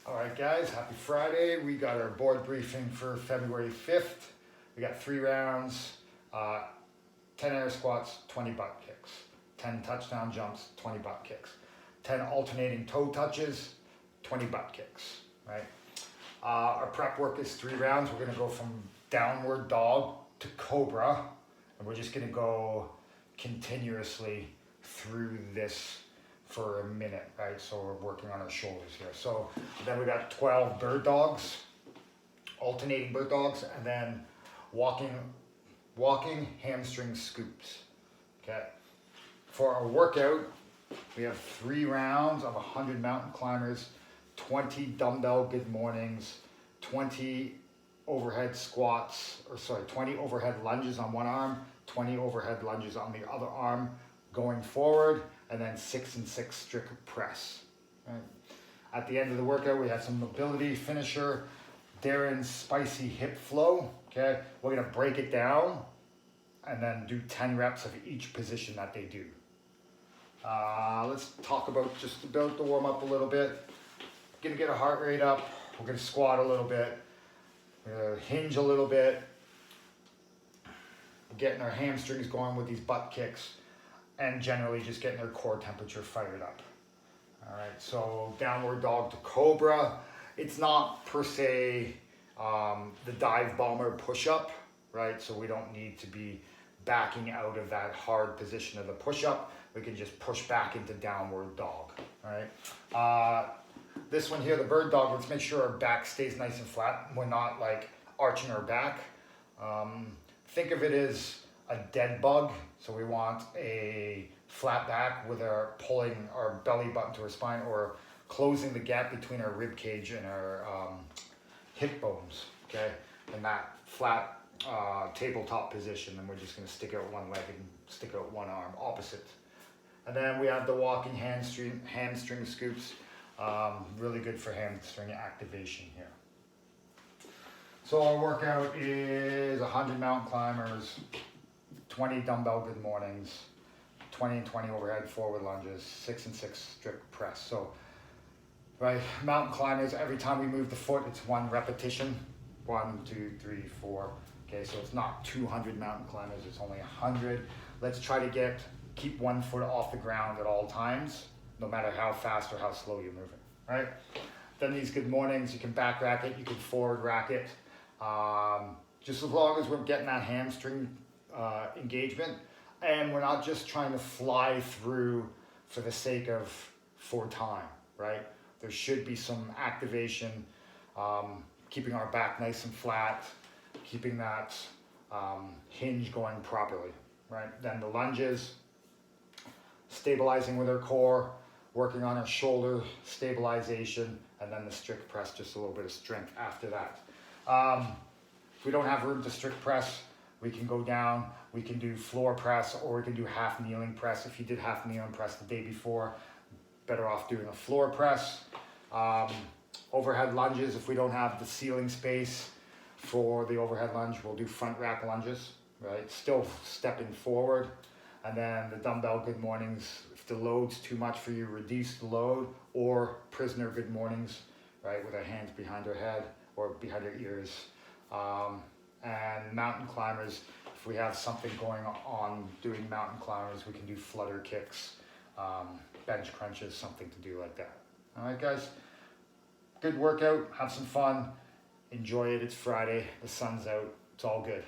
All right, guys, happy Friday. We got our board briefing for February 5th. We got 3 rounds, 10 air squats, 20 butt kicks, 10 touchdown jumps, 20 butt kicks, 10 alternating toe touches, 20 butt kicks, right? Our prep work is 3 rounds. We're gonna go from downward dog to cobra, and we're just gonna go continuously through this for a minute, right? So we're working on our shoulders here. So then we got 12 bird dogs, alternating bird dogs, and then walking hamstring scoops, okay? For our workout, we have 3 rounds of 100 mountain climbers, 20 dumbbell good mornings, 20 overhead squats, 20 overhead lunges on one arm, 20 overhead lunges on the other arm going forward, and then 6 and 6 strict press. Right? At the end of the workout, we have some mobility finisher, Darren's spicy hip flow. Okay, we're gonna break it down and then do 10 reps of each position that they do. Let's talk about the warm up a little bit. Gonna get our heart rate up. We're gonna squat a little bit. We're gonna hinge a little bit. Getting our hamstrings going with these butt kicks, and generally just getting their core temperature fired up. All right, so downward dog to cobra. It's not per se the dive bomber push-up, right? So we don't need to be backing out of that hard position of the push-up. We can just push back into downward dog, all right? This one here, the bird dog, let's make sure our back stays nice and flat. We're not like arching our back. Think of it as a dead bug. So we want a flat back with our pulling our belly button to our spine, or closing the gap between our rib cage and our hip bones, okay? In that flat tabletop position, and we're just gonna stick out one leg and stick out one arm, opposite. And then we have the walking hamstring scoops, really good for hamstring activation here. So our workout is 100 mountain climbers, 20 dumbbell good mornings, 20 and 20 overhead forward lunges, 6 and 6 strict press. So, right, mountain climbers, every time we move the foot, it's 1 repetition. 1, 2, 3, 4. Okay, so it's not 200 mountain climbers, it's only 100. Let's try to keep 1 foot off the ground at all times, no matter how fast or how slow you're moving, right? Then these good mornings, you can back rack it, you can forward rack it. Just as long as we're getting that hamstring engagement, and we're not just trying to fly through for the sake of for time, right? There should be some activation, keeping our back nice and flat, keeping that hinge going properly, right? Then the lunges, stabilizing with our core, working on our shoulder stabilization, and then the strict press, just a little bit of strength after that. If we don't have room to strict press, we can go down, we can do floor press, or we can do half kneeling press. If you did half kneeling press the day before, better off doing a floor press. Overhead lunges, if we don't have the ceiling space for the overhead lunge, we'll do front rack lunges, right? Still stepping forward. And then the dumbbell good mornings, if the load's too much for you, reduce the load, or prisoner good mornings, right? With our hands behind our head or behind our ears. And mountain climbers, if we have something going on doing mountain climbers, we can do flutter kicks, bench crunches, something to do like that. All right, guys, good workout, have some fun, enjoy it. It's Friday, the sun's out, it's all good.